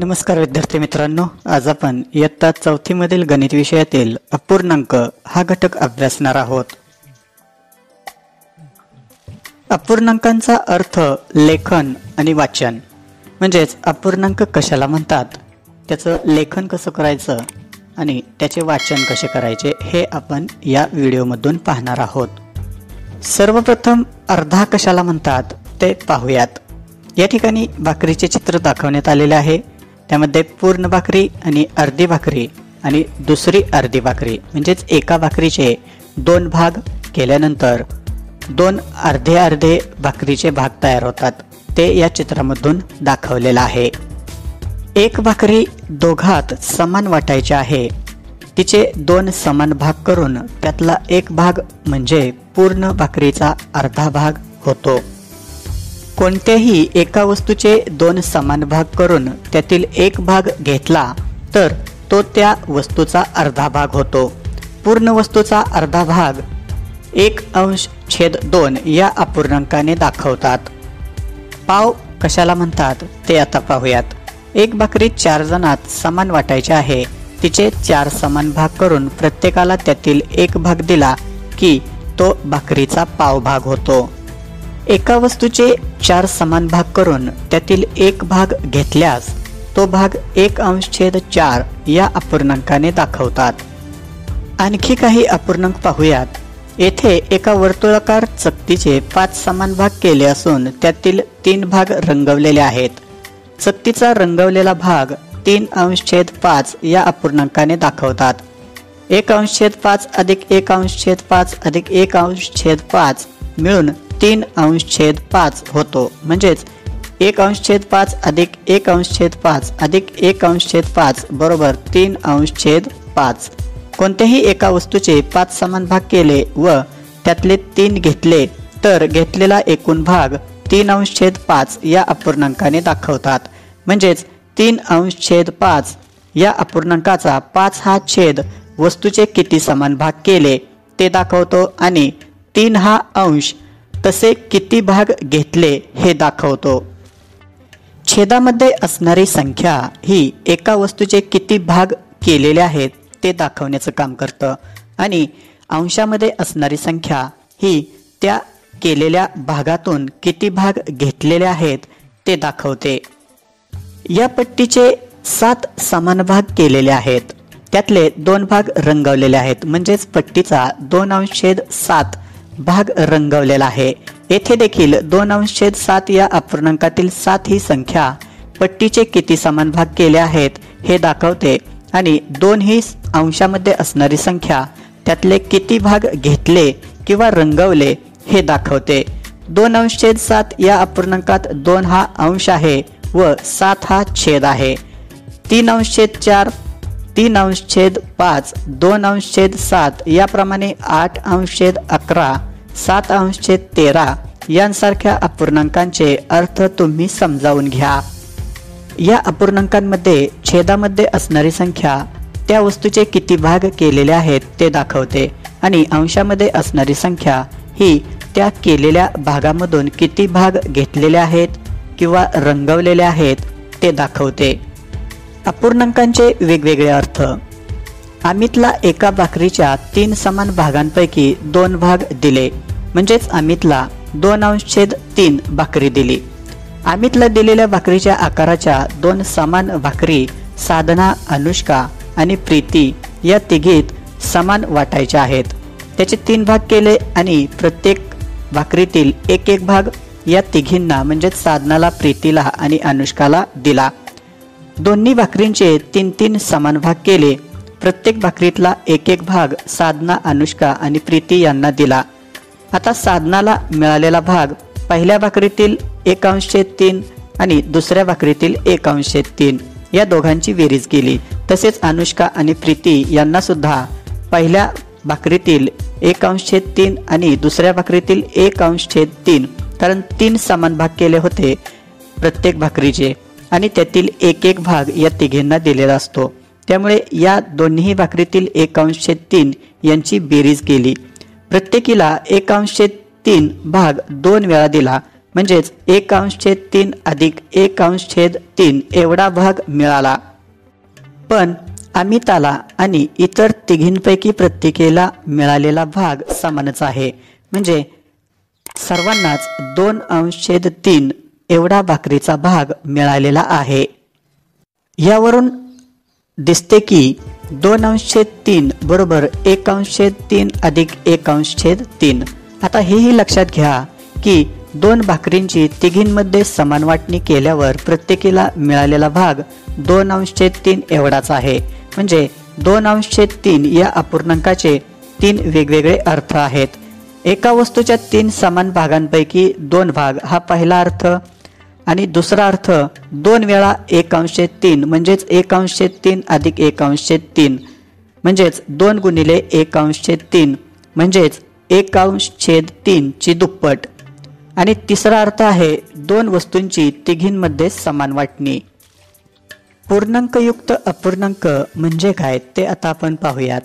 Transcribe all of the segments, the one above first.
नमस्कार विद्यार्थी मित्रांनो, आज आपण इयत्ता 4थी मधील गणित विषयातील अपूर्णांक हा घटक अभ्यासणार आहोत। अपूर्णांकांचा अर्थ लेखन आणि वाचन म्हणजेच अपूर्णांक कशाला म्हणतात, त्याचं लेखन कसं करायचं आणि त्याचे वाचन कसे करायचे हे आपण या व्हिडिओमधून पाहणार आहोत। सर्वप्रथम अर्धा कशाला म्हणतात ते पाहूयात। या ठिकाणी भाकरीचे चित्र दाखवण्यात आलेले आहे। त्यामध्ये पूर्ण भाकरी आणि अर्धी भाकरी आणि दुसरी अर्धी भाकरी म्हणजेच एका भाकरीचे दोन भाग केल्यानंतर दोन अर्धे अर्धे भाकरीचे भाग तयार होतात, ते या चित्रामधून दाखवलेलं आहे। एक भाकरी दोघात समान वाटायची आहे, तिचे दोन समान भाग करून त्यातला एक भाग म्हणजे पूर्ण भाकरीचा अर्धा भाग होतो। कोणत्याही एका वस्तूचे दोन समान भाग करून त्यातील एक भाग घेतला तर तो त्या वस्तूचा अर्धा भाग होतो। पूर्ण वस्तूचा अर्धा भाग 1/2 या अपूर्णांकाने दाखवतात। पाव कशाला म्हणतात ते आता पाहूयात। एक भाकरी 4 जणात समान वाटायची आहे, तिचे 4 समान भाग करून प्रत्येकाला त्यातील एक भाग दिला की तो भाकरीचा पाव भाग होतो। एका वस्तूचे 4 समान भाग करून त्यातील एक भाग घेतल्यास तो भाग 1/4 या अपूर्णांकाने दाखवतात। आणखी काही अपूर्णांक पाहूयात। येथे एका वर्तुळाकार चकतीचे 5 समान भाग केले असून त्यातील 3 भाग रंगवलेले आहेत। चकतीचा रंगवलेला भाग 3/5 या अपूर्णांकाने दाखवतात। 1/5 अधिक 1/5 अधिक 1/5 मिळून 3/5 होतो, म्हणजेच 1/5 अधिक 1/5 अधिक 1/5 बरोबर 3/5। कोणत्याही एका वस्तूचे 5 समान भाग केले व त्यातले 3 घेतले तर घेतलेला एकूण भाग 3/5 या अपूर्णांकाने दाखवतात। म्हणजेच 3/5 या अपूर्णांकाचा 5 हा छेद वस्तूचे किती समान भाग केले ते दाखवतो आणि 3 हा अंश तसे किती भाग घेतले हे दाखवतो। छेदामध्ये असणारी संख्या ही एका वस्तूचे किती भाग केलेले आहेत ते दाखवण्याचं काम करतं आणि अंशामध्ये असणारी संख्या ही त्या केलेल्या भागातून किती भाग घेतलेले आहेत ते दाखवते। या पट्टीचे 7 समान भाग केलेले आहेत, त्यातले 2 भाग रंगवलेले आहेत, म्हणजेच पट्टीचा 2/7 भाग रंगवलेला आहे। येथे देखील 2/7 या अपूर्णांकातील 7 ही संख्या पट्टीचे किती समान भाग केले आहेत हे दाखवते आणि 2 ही अंशामध्ये असणारी संख्या त्यातले किती भाग घेतले किंवा रंगवले हे दाखवते। 2/7 या अपूर्णांकात 2 हा अंश आहे व 7 हा छेद आहे। 3/4 3/5 2/7 याप्रमाणे 8/11 7/13 यांसारख्या अपूर्णांकांचे अर्थ तुम्ही समजावून घ्या। या अपूर्णांकांमध्ये छेदामध्ये असणारी संख्या त्या वस्तूचे किती भाग केलेले आहेत ते दाखवते आणि अंशामध्ये असणारी संख्या ही त्या केलेल्या भागामधून किती भाग घेतलेले आहेत किंवा रंगवलेले आहेत ते दाखवते। अपूर्णांकांचे वेगवेगळे अर्थ। अमितला एका भाकरीच्या 3 समान भागांपैकी 2 भाग दिले, म्हणजेच अमितला 2/3 भाकरी दिली। अमितला दिलेल्या भाकरीच्या आकाराच्या 2 समान भाकरी साधना, अनुष्का आणि प्रीती या तिघीत समान वाटायच्या आहेत। त्याचे 3 भाग केले आणि प्रत्येक भाकरीतील एक एक भाग या तिघींना म्हणजेच साधनाला, प्रीतीला आणि अनुष्काला दिला। दोन्ही भाकरींचे 3-3 समान भाग केले, प्रत्येक भाकरीतला एक एक भाग साधना, अनुष्का आणि प्रीती यांना दिला। आता साधनाला मिळालेला भाग पहिल्या भाकरीतील 1/3 आणि दुसऱ्या भाकरीतील 1/3 या दोघांची बेरीज केली। तसेच अनुष्का आणि प्रीती यांना सुद्धा पहिल्या भाकरीतील 1/3 आणि दुसऱ्या भाकरीतील 1/3 कारण 3 समान भाग केले होते प्रत्येक भाकरीचे आणि त्यातील एक एक भाग या तिघींना दिलेला असतो, त्यामुळे या दोन्ही भाकरीतील 1/3 यांची बेरीज केली। प्रत्येकीला 1/3 भाग 2 वेळा दिला म्हणजेच 1/3 अधिक 1/3 एवढा भाग मिळाला। पण अमिताला आणि इतर तिघींपैकी प्रत्येकीला मिळालेला भाग समानच आहे, म्हणजे सर्वांनाच 2/3 एवढा भाकरीचा भाग मिळालेला आहे। यावरून दिसते की 2/3 बरोबर 1/3 अधिक 1/3। आता हेही लक्षात घ्या की 2 भाकरींची तिघींमध्ये समान वाटणी केल्यावर प्रत्येकीला मिळालेला भाग 2/3 एवढाच आहे, म्हणजे 2/3 या अपूर्णांकाचे 3 वेगवेगळे अर्थ आहेत। एका वस्तूच्या 3 समान भागांपैकी 2 भाग हा पहिला अर्थ, आणि दुसरा अर्थ 2 वेळा 1/3 म्हणजेच 1/3 अधिक 1/3 म्हणजेच 2 गुणिले 1/3 म्हणजेच 1/3 ची दुप्पट, आणि तिसरा अर्थ आहे 2 वस्तूंची तिघींमध्ये समान वाटणी। पूर्णांकयुक्त अपूर्णांक म्हणजे काय ते आता आपण पाहूयात।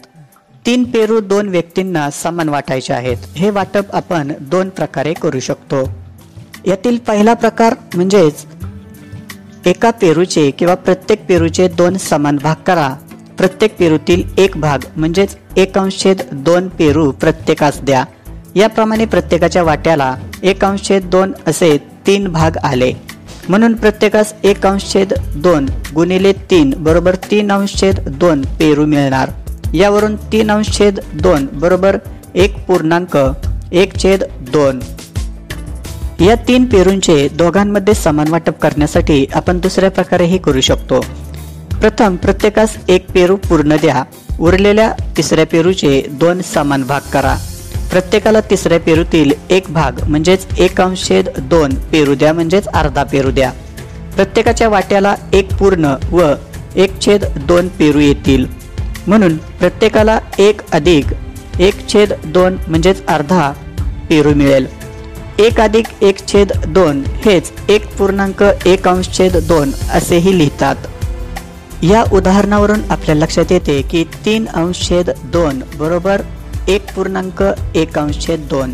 3 पेरू 2 व्यक्तींना समान वाटायचे आहेत। हे वाटप आपण 2 प्रकारे करू शकतो। यातील पहिला प्रकार म्हणजेच एका पेरूचे किंवा प्रत्येक पेरूचे 2 समान भाग करा। प्रत्येक पेरूतील एक भाग म्हणजेच 1/2 पेरू प्रत्येकास द्या। याप्रमाणे प्रत्येकाच्या वाट्याला 1/2 असे 3 भाग आले, म्हणून प्रत्येकास 1/2 गुणिले 3 बरोबर 3/2 पेरू मिळणार। यावरून 3/2 बरोबर 1.1/2। या 3 पेरूंचे दोघांमध्ये समान वाटप करण्यासाठी आपण दुसऱ्या प्रकारेही करू शकतो। प्रथम प्रत्येकास 1 पेरू पूर्ण द्या, उरलेल्या तिसऱ्या पेरूचे 2 समान भाग करा। प्रत्येकाला तिसऱ्या पेरूतील एक भाग म्हणजेच 1/2 पेरू द्या, म्हणजेच अर्धा पेरू द्या। प्रत्येकाच्या वाट्याला 1 पूर्ण व 1/2 पेरू येतील, म्हणून प्रत्येकाला 1 अधिक 1/2 म्हणजेच अर्धा पेरू मिळेल। 1 अधिक 1/2 हेच 1.1/2 असेही लिहितात। या उदाहरणावरून आपल्या लक्षात येते की 3/2 बरोबर 1.1/2।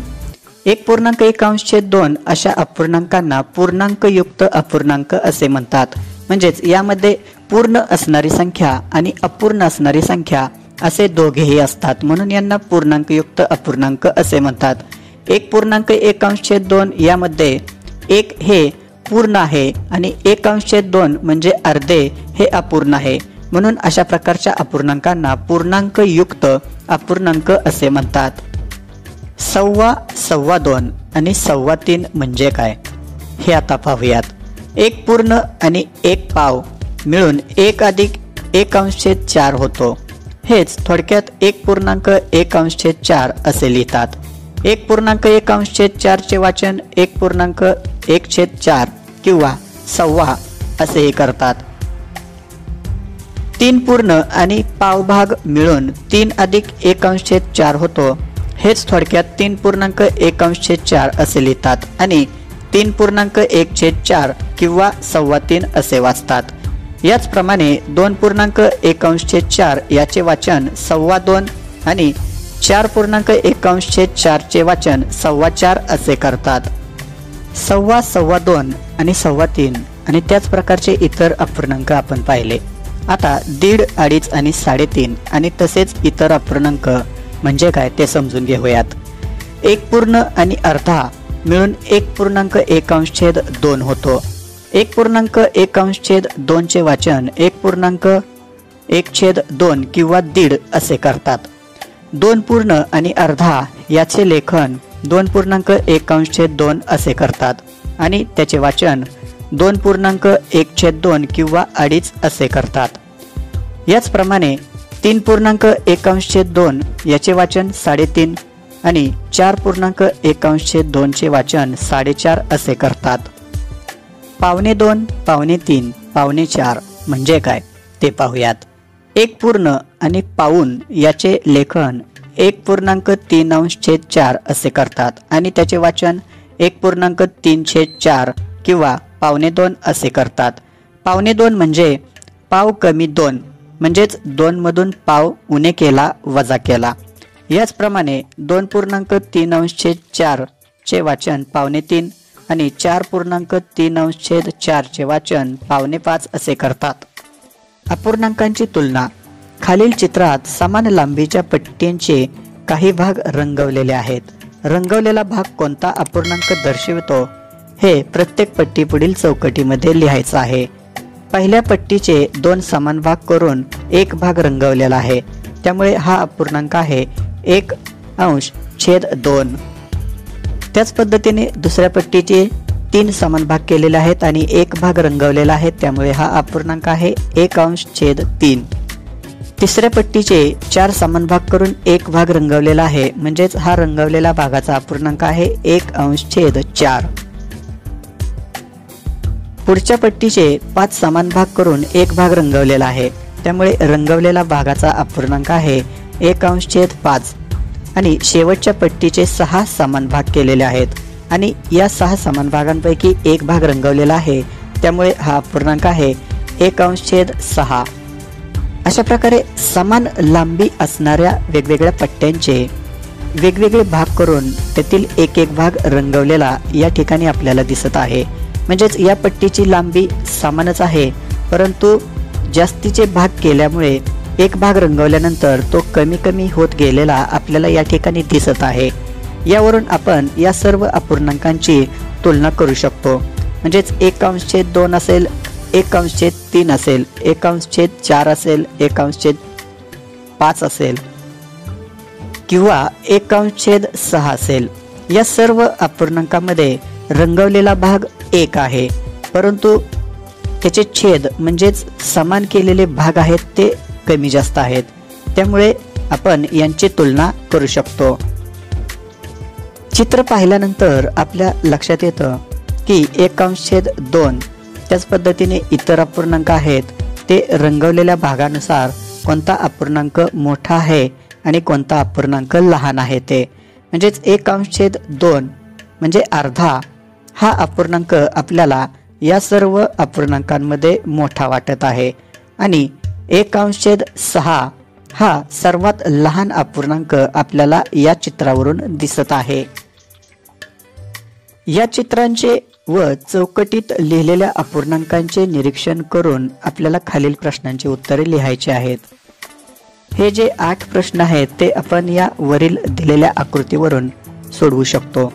1.1/2 अशा अपूर्णांकांना पूर्णांकयुक्त अपूर्णांक असे म्हणतात, म्हणजेच यामध्ये पूर्ण असणारी संख्या आणि अपूर्ण असणारी संख्या असे दोघेही असतात, म्हणून यांना पूर्णांकयुक्त अपूर्णांक असे म्हणतात। 1.1/2 यामध्ये 1 हे पूर्ण आहे आणि 1/2 म्हणजे अर्धे हे अपूर्ण आहे, म्हणून अशा प्रकारच्या अपूर्णांकांना पूर्णांकयुक्त अपूर्णांक असे म्हणतात। 1.25, 2.25 आणि 3.25 म्हणजे काय हे आता पाहूयात। 1 पूर्ण आणि 1 पाव मिळून 1 अधिक 1/4 होतो। हेच थोडक्यात 1.1/4 असे लिहितात। 1.1/4 चे वाचन 1.1/4 किंवा 1.25 असेही करतात। 3 पूर्ण आणि पाव भाग मिळून 3 अधिक 1/4 होतो। हेच थोडक्यात 3.1/4 असे लिहितात आणि 3.1/4 किंवा 3.25 असे वाचतात। याचप्रमाणे 2.1/4 याचे वाचन 2.25 आणि 4.1/4 चे वाचन 4.25 असे करतात। 2.25 आणि 3.25 आणि त्याच प्रकारचे इतर अपूर्णांक आपण पाहिले। आता 1.5, 2.5 आणि 3.5 आणि तसेच इतर अपूर्णांक म्हणजे काय ते समजून घेऊयात। 1 पूर्ण आणि अर्धा मिळून 1.1/2 होतो। 1.1/2 चे वाचन 1.1/2 किंवा 1.5 असे करतात। 2 पूर्ण आणि अर्धा याचे लेखन 2.1/2 असे करतात आणि त्याचे वाचन 2.1/2 किंवा 2.5 असे करतात। याचप्रमाणे 3.1/2 याचे वाचन 3.5 आणि 4.1/2 चे वाचन 4.5 असे करतात। 2.25, 2.3, 4.25 म्हणजे काय ते पाहूयात। 1 पूर्ण आणि पाऊण याचे लेखन 1.3/4 असे करतात आणि त्याचे वाचन 1.3/4 किंवा 2.25 असे करतात। 2.25 म्हणजे पाव कमी 2 म्हणजेच 2 मधून पाव उणे केला वजा केला। याचप्रमाणे 2.3/4 चे वाचन 2.25 आणि 4.3 चे वाचन 4.25 असे करतात। अपूर्णांकांची तुलना। खालील चित्रात समान लांबीच्या पट्ट्यांचे काही भाग रंगवलेले आहेत। रंगवलेला भाग कोणता अपूर्णांक दर्शवितो हे प्रत्येक पट्टी पुढील चौकटीमध्ये लिहायचं आहे। पहिल्या पट्टीचे 2 समान भाग करून एक भाग रंगवलेला आहे, त्यामुळे हा अपूर्णांक आहे 1/2। त्याच पद्धतीने दुसऱ्या पट्टीचे 3 समान भाग केलेले आहेत आणि एक भाग रंगवलेला आहे, त्यामुळे हा अपूर्णांक आहे 1/3। तिसऱ्या पट्टीचे 4 समान भाग करून एक भाग रंगवलेला आहे, म्हणजेच हा रंगवलेला भागाचा अपूर्णांक आहे 1/4। पुढच्या पट्टीचे 5 समान भाग करून एक भाग रंगवलेला आहे, त्यामुळे रंगवलेला भागाचा अपूर्णांक आहे 1/5। आणि शेवटच्या पट्टीचे 6 समान भाग केलेले आहेत आणि या 6 समान भागांपैकी एक भाग रंगवलेला आहे, त्यामुळे हा अपूर्णांक आहे 1/6। अशा प्रकारे समान लांबी असणाऱ्या वेगवेगळ्या पट्ट्यांचे वेगवेगळे भाग करून त्यातील एक एक भाग रंगवलेला या ठिकाणी आपल्याला दिसत आहे। म्हणजेच या पट्टीची लांबी समानच आहे, परंतु जास्तीचे भाग केल्यामुळे एक भाग रंगवल्यानंतर तो कमी कमी होत गेलेला आपल्याला या ठिकाणी दिसत आहे। यावरून आपण या सर्व अपूर्णांकांची तुलना करू शकतो। म्हणजेच 1/2 असेल, 1/3 असेल, 1/4 असेल, 1/5 असेल किंवा 1/6 असेल। या सर्व अपूर्णांकामध्ये रंगवलेला भाग 1 आहे, परंतु त्याचे छेद म्हणजेच समान केलेले भाग आहेत ते कमी जास्त आहेत, त्यामुळे आपण यांची तुलना करू शकतो। चित्र पाहिल्यानंतर आपल्या लक्षात येतं की 1/2 त्याच पद्धतीने इतर अपूर्णांक आहेत ते रंगवलेल्या भागानुसार कोणता अपूर्णांक मोठा आहे आणि कोणता अपूर्णांक लहान आहे ते। म्हणजेच 1/2 म्हणजे अर्धा हा अपूर्णांक आपल्याला या सर्व अपूर्णांकांमध्ये मोठा वाटत आहे आणि 1/6 हा सर्वात लहान अपूर्णांक आपल्याला या चित्रावरून दिसत आहे। या चित्रांचे व चौकटीत लिहिलेल्या अपूर्णांकांचे निरीक्षण करून आपल्याला खालील प्रश्नांची उत्तरे लिहायची आहेत। हे जे 8 प्रश्न आहेत ते आपण या वरील दिलेल्या आकृतीवरून सोडवू शकतो।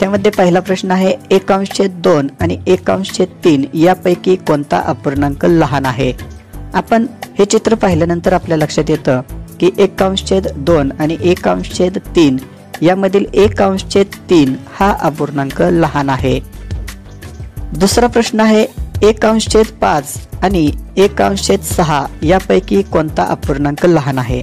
त्यामध्ये पहिला प्रश्न आहे 1/2 आणि 1/3 यापैकी कोणता अपूर्णांक लहान आहे। आपण हे चित्र पाहिल्यानंतर आपल्या लक्षात येतं की 1/2 आणि 1/3 यामधील 1/3 हा अपूर्णांक लहान आहे। दुसरा प्रश्न आहे 1/5 आणि 1/6 यापैकी कोणता अपूर्णांक लहान आहे।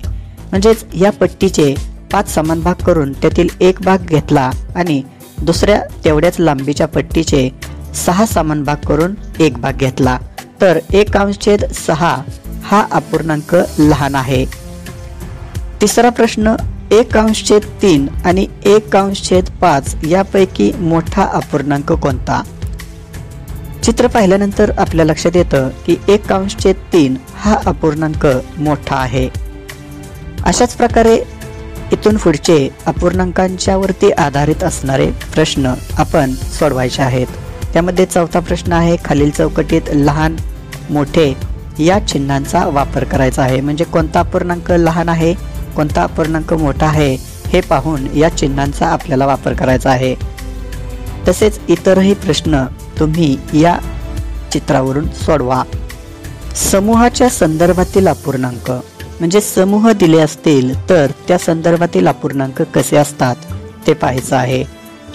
म्हणजेच या पट्टीचे 5 समान भाग करून त्यातील एक भाग घेतला आणि दुसऱ्या तेवढ्याच लांबीच्या पट्टीचे 6 समान भाग करून एक भाग घेतला, तर 1/6 हा अपूर्णांक लहान आहे। तिसरा प्रश्न 1/3 आणि 1/5 यापैकी मोठा अपूर्णांक कोणता। चित्र पाहिल्यानंतर आपल्या लक्षात येतं की 1/3 हा अपूर्णांक मोठा आहे। अशाच प्रकारे इथून पुढचे अपूर्णांकांच्या वरती आधारित असणारे प्रश्न आपण सोडवायचे आहेत। त्यामध्ये चौथा प्रश्न आहे खालील चौकटीत लहान मोठे या चिन्हांचा वापर करायचा आहे। म्हणजे कोणता अपूर्णांक लहान आहे, कोणता अपूर्णांक मोठा आहे हे पाहून या चिन्हांचा आपल्याला वापर करायचा आहे। तसेच इतरही प्रश्न तुम्ही या चित्रावरून सोडवा। समूहाच्या संदर्भातील अपूर्णांक म्हणजे समूह दिले असतील तर त्या संदर्भातील अपूर्णांक कसे असतात ते पाहायचं आहे।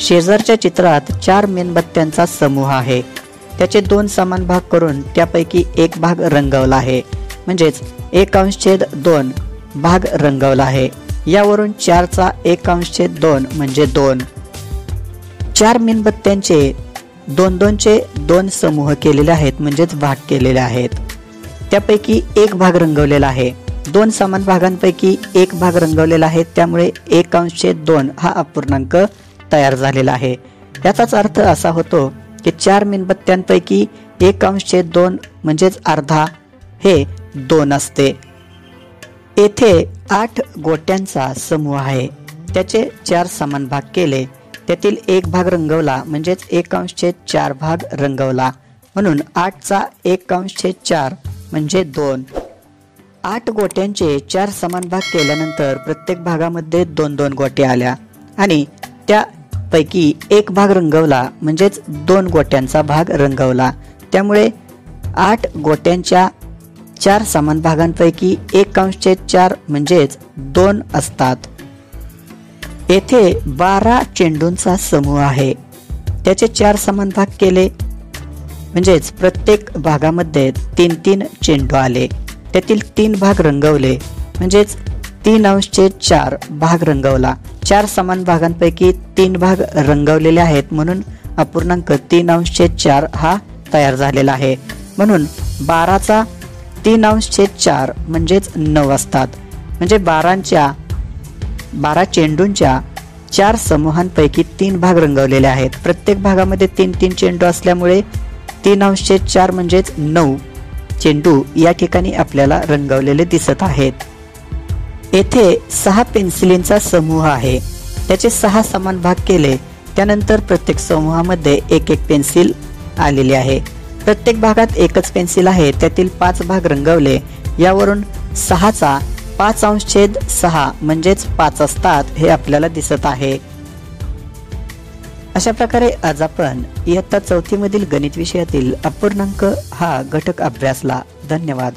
शेजारच्या चित्रात 4 मेणबत्त्यांचा समूह आहे, त्याचे 2 समान भाग करून त्यापैकी एक भाग रंगवला आहे, म्हणजेच 1/2 भाग रंगवला आहे। यावरून 4चा 1/2 म्हणजे 2। 4 मेणबत्त्यांचे 2-2चे 2 समूह केलेले आहेत, म्हणजेच भाग केलेले आहेत। त्यापैकी एक भाग रंगवलेला आहे, 2 समान भागांपैकी एक भाग रंगवलेला आहे, त्यामुळे 1/2 हा अपूर्णांक तयार झालेला आहे। याचाच अर्थ असा होतो की 4 मेणबत्त्यांपैकी 1/2 म्हणजेच अर्धा हे 2 असते। येथे 8 गोट्यांचा समूह आहे, त्याचे 4 समान भाग केले त्यातील एक भाग रंगवला म्हणजेच 1/4 भाग रंगवला, म्हणून 8चा 1/4 म्हणजे 2. 8 गोट्यांचे 4 समान भाग केल्यानंतर प्रत्येक भागामध्ये 2-2 गोट्या आल्या आणि त्यापैकी एक भाग रंगवला म्हणजेच 2 गोट्यांचा भाग रंगवला. त्यामुळे 8 गोट्यांच्या 4 समान भागांपैकी 1/4 म्हणजेच 2 असतात. येथे 12 चेंडूंचा समूह आहे. त्याचे 4 समान भाग केले म्हणजेच प्रत्येक भागामध्ये 3-3 चेंडू आले. त्यातील 3 भाग रंगवले म्हणजेच 3/4 भाग रंगवला. 4 समान भागांपैकी 3 भाग रंगवलेले आहेत, म्हणून अपूर्णांक 3/4 हा तयार झालेला आहे. म्हणून 12चा 3/4 म्हणजेच 9 असतात. म्हणजे 12 चेंडूंच्या 4 समूहांपैकी 3 भाग रंगवलेले आहेत. प्रत्येक भागामध्ये 3-3 चेंडू असल्यामुळे 3/4 म्हणजेच 9 चेंडू या ठिकाणी आपल्याला रंगवलेले दिसत आहेत. येथे 6 पेन्सिलींचा समूह आहे. त्याचे 6 समान भाग केले, त्यानंतर प्रत्येक समूहामध्ये एक पेन्सिल आलेली आहे. प्रत्येक भागात एकच पेन्सिल आहे. त्यातील 5 भाग रंगवले. यावरून 6चा 5/6 म्हणजेच 5 असतात हे आपल्याला दिसत आहे. अशा प्रकारे आज आपण इयत्ता 4थी मधील गणित विषयातील अपूर्णांक हा घटक अभ्यासला. धन्यवाद.